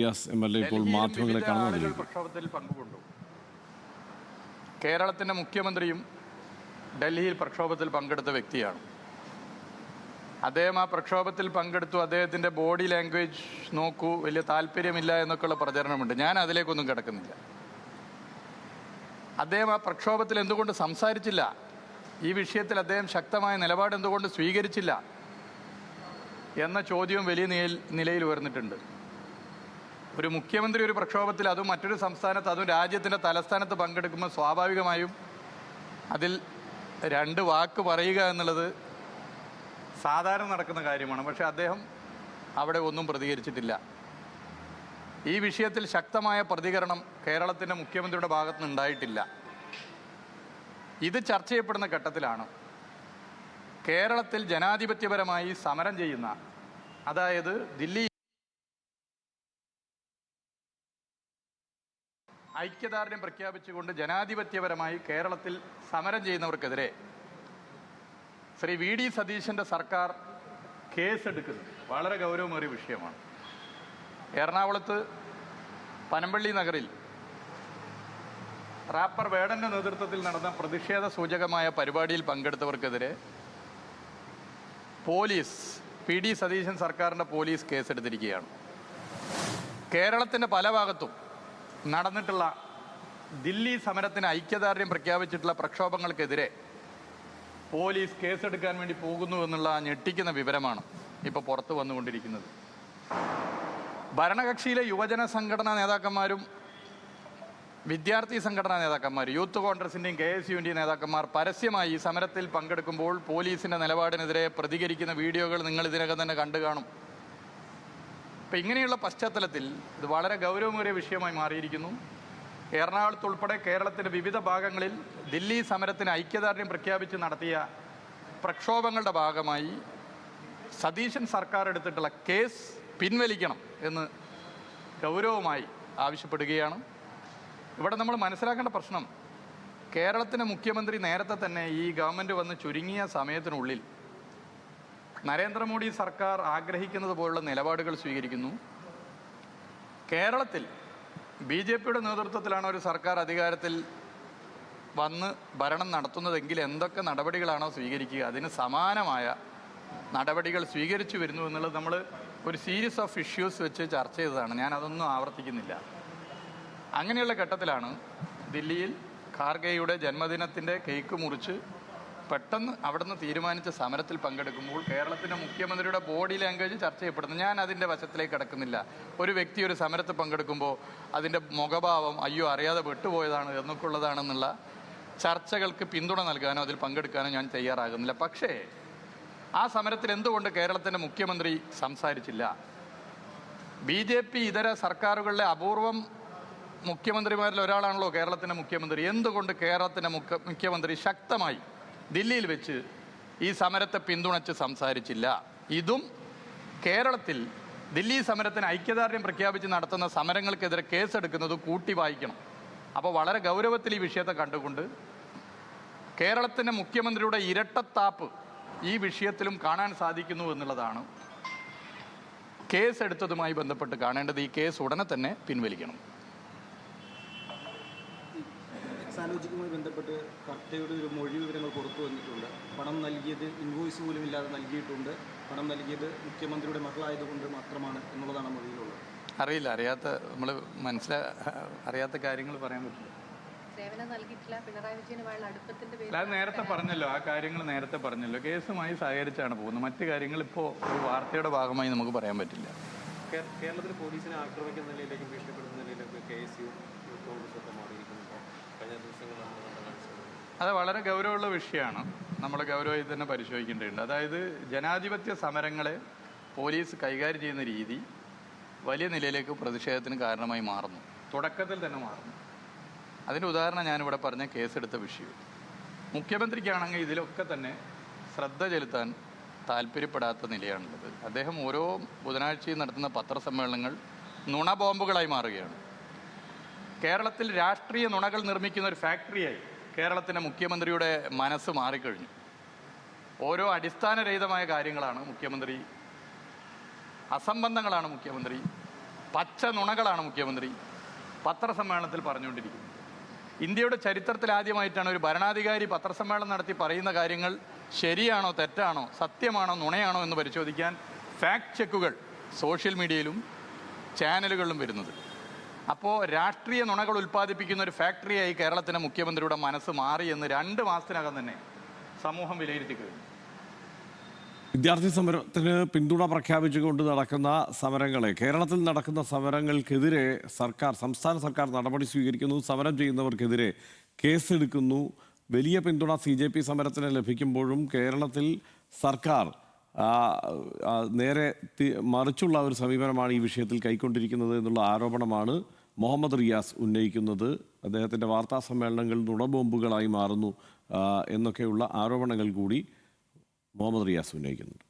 ഇപ്പോൾ മാധ്യമങ്ങളെ കാണുന്നു. പ്രക്ഷോഭത്തിൽ പങ്കുകൊണ്ടു. കേരളത്തിൻ്റെ മുഖ്യമന്ത്രിയും ഡൽഹിയിൽ പ്രക്ഷോഭത്തിൽ പങ്കെടുത്ത വ്യക്തിയാണ്. അദ്ദേഹം ആ പ്രക്ഷോഭത്തിൽ പങ്കെടുത്തു. അദ്ദേഹത്തിൻ്റെ ബോഡി ലാംഗ്വേജ് നോക്കൂ, വലിയ താല്പര്യമില്ല എന്നൊക്കെയുള്ള പ്രചരണമുണ്ട്. ഞാൻ അതിലേക്കൊന്നും കിടക്കുന്നില്ല. അദ്ദേഹം ആ പ്രക്ഷോഭത്തിൽ എന്തുകൊണ്ട് സംസാരിച്ചില്ല, ഈ വിഷയത്തിൽ അദ്ദേഹം ശക്തമായ നിലപാട് എന്തുകൊണ്ട് സ്വീകരിച്ചില്ല എന്ന ചോദ്യവും വലിയ നിലയിൽ ഉയർന്നിട്ടുണ്ട്. ഒരു മുഖ്യമന്ത്രി ഒരു പ്രക്ഷോഭത്തിൽ, അതും മറ്റൊരു സംസ്ഥാനത്ത്, അതും രാജ്യത്തിൻ്റെ തലസ്ഥാനത്ത് പങ്കെടുക്കുമ്പോൾ സ്വാഭാവികമായും അതിൽ രണ്ട് വാക്ക് പറയുക എന്നുള്ളത് സാധാരണ നടക്കുന്ന കാര്യമാണ്. പക്ഷേ അദ്ദേഹം അവിടെ ഒന്നും പ്രതികരിച്ചിട്ടില്ല. ഈ വിഷയത്തിൽ ശക്തമായ പ്രതികരണം കേരളത്തിൻ്റെ മുഖ്യമന്ത്രിയുടെ ഭാഗത്തു നിന്നുണ്ടായിട്ടില്ല. ഇത് ചർച്ച ചെയ്യപ്പെടുന്ന ഘട്ടത്തിലാണ് കേരളത്തിൽ ജനാധിപത്യപരമായി സമരം ചെയ്യുന്ന, അതായത് ദില്ലി ഐക്യദാർഢ്യം പ്രഖ്യാപിച്ചുകൊണ്ട് ജനാധിപത്യപരമായി കേരളത്തിൽ സമരം ചെയ്യുന്നവർക്കെതിരെ ശ്രീ വി ഡി സതീശൻ്റെ സർക്കാർ കേസെടുക്കുന്നത് വളരെ ഗൗരവമേറിയ വിഷയമാണ്. എറണാകുളത്ത് പനമ്പള്ളി നഗറിൽ റാപ്പർ വേടൻ്റെ നേതൃത്വത്തിൽ നടന്ന പ്രതിഷേധ സൂചകമായ പരിപാടിയിൽ പങ്കെടുത്തവർക്കെതിരെ പോലീസ്, പി ഡി സതീശൻ സർക്കാരിൻ്റെ പോലീസ് കേസെടുത്തിരിക്കുകയാണ്. കേരളത്തിൻ്റെ പല ഭാഗത്തും നടന്നിട്ടുള്ള ദില്ലി സമരത്തിന് ഐക്യദാർഢ്യം പ്രഖ്യാപിച്ചിട്ടുള്ള പ്രക്ഷോഭങ്ങൾക്കെതിരെ പോലീസ് കേസെടുക്കാൻ വേണ്ടി പോകുന്നു എന്നുള്ള ഞെട്ടിക്കുന്ന വിവരമാണ് ഇപ്പോൾ പുറത്തു വന്നുകൊണ്ടിരിക്കുന്നത്. ഭരണകക്ഷിയിലെ യുവജന സംഘടനാ നേതാക്കന്മാരും വിദ്യാർത്ഥി സംഘടനാ നേതാക്കന്മാരും യൂത്ത് കോൺഗ്രസിൻ്റെയും KSUവിൻ്റെയും നേതാക്കന്മാർ പരസ്യമായി ഈ സമരത്തിൽ പങ്കെടുക്കുമ്പോൾ പോലീസിൻ്റെ നിലപാടിനെതിരെ പ്രതികരിക്കുന്ന വീഡിയോകൾ നിങ്ങൾ ഇതിനകം തന്നെ കണ്ടു കാണും. അപ്പം ഇങ്ങനെയുള്ള പശ്ചാത്തലത്തിൽ ഇത് വളരെ ഗൗരവമേറിയ വിഷയമായി മാറിയിരിക്കുന്നു. എറണാകുളത്ത് ഉൾപ്പെടെ കേരളത്തിൻ്റെ വിവിധ ഭാഗങ്ങളിൽ ദില്ലി സമരത്തിന് ഐക്യദാർഢ്യം പ്രഖ്യാപിച്ച് നടത്തിയ പ്രക്ഷോഭങ്ങളുടെ ഭാഗമായി സതീശൻ സർക്കാർ എടുത്തിട്ടുള്ള കേസ് പിൻവലിക്കണം എന്ന് ഗൗരവമായി ആവശ്യപ്പെടുകയാണ്. ഇവിടെ നമ്മൾ മനസ്സിലാക്കേണ്ട പ്രശ്നം, കേരളത്തിൻ്റെ മുഖ്യമന്ത്രി നേരത്തെ തന്നെ ഈ ഗവൺമെൻറ് വന്ന് ചുരുങ്ങിയ സമയത്തിനുള്ളിൽ നരേന്ദ്രമോദി സർക്കാർ ആഗ്രഹിക്കുന്നത് പോലുള്ള നിലപാടുകൾ സ്വീകരിക്കുന്നു. കേരളത്തിൽ BJPയുടെ നേതൃത്വത്തിലാണ് ഒരു സർക്കാർ അധികാരത്തിൽ വന്ന് ഭരണം നടത്തുന്നതെങ്കിൽ എന്തൊക്കെ നടപടികളാണോ സ്വീകരിക്കുക, അതിന് സമാനമായ നടപടികൾ സ്വീകരിച്ചു വരുന്നു എന്നുള്ളത് നമ്മൾ ഒരു സീരീസ് ഓഫ് ഇഷ്യൂസ് വെച്ച് ചർച്ച ചെയ്തതാണ്. ഞാൻ അതൊന്നും ആവർത്തിക്കുന്നില്ല. അങ്ങനെയുള്ള ഘട്ടത്തിലാണ് ദില്ലിയിൽ ഖാർഗെയുടെ ജന്മദിനത്തിൻ്റെ കേക്ക് മുറിച്ച് പെട്ടെന്ന് അവിടുന്ന് തീരുമാനിച്ച സമരത്തിൽ പങ്കെടുക്കുമ്പോൾ കേരളത്തിൻ്റെ മുഖ്യമന്ത്രിയുടെ ബോഡി ലാംഗ്വേജ് ചർച്ച ചെയ്യപ്പെടുന്നു. ഞാൻ അതിൻ്റെ വശത്തിലേക്ക് കിടക്കുന്നില്ല. ഒരു വ്യക്തി ഒരു സമരത്തിൽ പങ്കെടുക്കുമ്പോൾ അതിൻ്റെ മുഖഭാവം അയ്യോ അറിയാതെ വിട്ടുപോയതാണ് എന്നൊക്കെ ഉള്ളതാണെന്നുള്ള ചർച്ചകൾക്ക് പിന്തുണ നൽകാനോ അതിൽ പങ്കെടുക്കാനോ ഞാൻ തയ്യാറാകുന്നില്ല. പക്ഷേ ആ സമരത്തിൽ എന്തുകൊണ്ട് കേരളത്തിൻ്റെ മുഖ്യമന്ത്രി സംസാരിച്ചില്ല? BJP ഇതര സർക്കാരുകളിലെ അപൂർവം മുഖ്യമന്ത്രിമാരിൽ ഒരാളാണല്ലോ കേരളത്തിൻ്റെ മുഖ്യമന്ത്രി. എന്തുകൊണ്ട് കേരളത്തിൻ്റെ മുഖ്യമന്ത്രി ശക്തമായി ദില്ലിയിൽ വെച്ച് ഈ സമരത്തെ പിന്തുണച്ച് സംസാരിച്ചില്ല? ഇതും കേരളത്തിൽ ദില്ലി സമരത്തിന് ഐക്യദാർഢ്യം പ്രഖ്യാപിച്ച് നടത്തുന്ന സമരങ്ങൾക്കെതിരെ കേസെടുക്കുന്നത് കൂട്ടി വായിക്കണം. അപ്പോൾ വളരെ ഗൗരവത്തിൽ ഈ വിഷയത്തെ കണ്ടുകൊണ്ട് കേരളത്തിൻ്റെ മുഖ്യമന്ത്രിയുടെ ഇരട്ടത്താപ്പ് ഈ വിഷയത്തിലും കാണാൻ സാധിക്കുന്നു എന്നുള്ളതാണ് കേസെടുത്തതുമായി ബന്ധപ്പെട്ട് കാണേണ്ടത്. ഈ കേസ് ഉടനെ തന്നെ പിൻവലിക്കണം. സാലോജിക്കുമായി ബന്ധപ്പെട്ട് കർത്തയുടെ ഒരു മൊഴി വിവരങ്ങൾ പുറത്തു വന്നിട്ടുണ്ട്. പണം നൽകിയത് ഇൻവോയ്സ് പോലും ഇല്ലാതെ നൽകിയിട്ടുണ്ട്. പണം നൽകിയത് മുഖ്യമന്ത്രിയുടെ മകളായതുകൊണ്ട് മാത്രമാണ് എന്നുള്ളതാണ് മൊഴിയിലുള്ളത്. അറിയില്ല, നമ്മൾ അറിയാത്ത കാര്യങ്ങൾ പറയാൻ പറ്റില്ല. അത് നേരത്തെ പറഞ്ഞല്ലോ, ആ കാര്യങ്ങൾ നേരത്തെ പറഞ്ഞല്ലോ. കേസുമായി സഹകരിച്ചാണ് പോകുന്നത്. മറ്റു കാര്യങ്ങൾ ഇപ്പോൾ ഒരു വാർത്തയുടെ ഭാഗമായി നമുക്ക് പറയാൻ പറ്റില്ല. കേരളത്തിൽ പോലീസിനെ ആക്രമിക്കുന്ന നിലയിലേക്ക് ഭീഷണിപ്പെടുന്ന നിലയിലേക്ക് KSU കോൺഗ്രസൊക്കെ മാറിയിരിക്കുന്നു. അത് വളരെ ഗൗരവമുള്ള വിഷയമാണ്. നമ്മൾ ഗൗരവമായി തന്നെ പരിശോധിക്കേണ്ടതുണ്ട്. അതായത് ജനാധിപത്യ സമരങ്ങളെ പോലീസ് കൈകാര്യം ചെയ്യുന്ന രീതി വലിയ നിലയിലേക്ക് പ്രതിഷേധത്തിന് കാരണമായി മാറുന്നു, തുടക്കത്തിൽ തന്നെ മാറുന്നു. അതിൻ്റെ ഉദാഹരണം ഞാനിവിടെ പറഞ്ഞ കേസെടുത്ത വിഷയം. മുഖ്യമന്ത്രിക്കാണെങ്കിൽ ഇതിലൊക്കെ തന്നെ ശ്രദ്ധ ചെലുത്താൻ താല്പര്യപ്പെടാത്ത നിലയാണുള്ളത്. അദ്ദേഹം ഓരോ ബുധനാഴ്ചയും നടത്തുന്ന പത്രസമ്മേളനങ്ങൾ നുണബോംബുകളായി മാറുകയാണ്. കേരളത്തിൽ രാഷ്ട്രീയ നുണകൾ നിർമ്മിക്കുന്ന ഒരു ഫാക്ടറിയായി കേരളത്തിൻ്റെ മുഖ്യമന്ത്രിയുടെ മനസ്സ് മാറിക്കഴിഞ്ഞു. ഓരോ അടിസ്ഥാനരഹിതമായ കാര്യങ്ങളാണ് മുഖ്യമന്ത്രി, അസംബന്ധങ്ങളാണ് മുഖ്യമന്ത്രി പച്ച നുണകളാണ് മുഖ്യമന്ത്രി പത്രസമ്മേളനത്തിൽ പറഞ്ഞുകൊണ്ടിരിക്കുന്നത്. ഇന്ത്യയുടെ ചരിത്രത്തിൽ ആദ്യമായിട്ടാണ് ഒരു ഭരണാധികാരി പത്രസമ്മേളനം നടത്തി പറയുന്ന കാര്യങ്ങൾ ശരിയാണോ തെറ്റാണോ സത്യമാണോ നുണയാണോ എന്ന് പരിശോധിക്കാൻ ഫാക്ട് ചെക്കുകൾ സോഷ്യൽ മീഡിയയിലും ചാനലുകളിലും വരുന്നത്. അപ്പോൾ രാഷ്ട്രീയ നുണകൾ ഉൽപ്പാദിപ്പിക്കുന്ന ഒരു ഫാക്ടറിയായി കേരളത്തിൻ്റെ മുഖ്യമന്ത്രിയുടെ മനസ്സ് മാറി എന്ന് 2 മാസത്തിനകം തന്നെ സമൂഹം വിലയിരുത്തി കഴിഞ്ഞു. വിദ്യാർത്ഥി സമരത്തിന് പിന്തുണ പ്രഖ്യാപിച്ചുകൊണ്ട് നടക്കുന്ന സമരങ്ങളെ, കേരളത്തിൽ നടക്കുന്ന സമരങ്ങൾക്കെതിരെ സംസ്ഥാന സർക്കാർ നടപടി സ്വീകരിക്കുന്നു, സമരം ചെയ്യുന്നവർക്കെതിരെ കേസെടുക്കുന്നു. വലിയ പിന്തുണ CJP സമരത്തിന് ലഭിക്കുമ്പോഴും കേരളത്തിൽ സർക്കാർ നേരെ മറിച്ചുള്ള ഒരു സമീപനമാണ് ഈ വിഷയത്തിൽ കൈക്കൊണ്ടിരിക്കുന്നത് എന്നുള്ള ആരോപണമാണ് മുഹമ്മദ് റിയാസ് ഉന്നയിക്കുന്നത്. അദ്ദേഹത്തിൻ്റെ വാർത്താ സമ്മേളനങ്ങൾ നുണബോംബുകളായി മാറുന്നു എന്നൊക്കെയുള്ള ആരോപണങ്ങൾ കൂടി മുഹമ്മദ് റിയാസ് ഉന്നയിക്കുന്നുണ്ട്.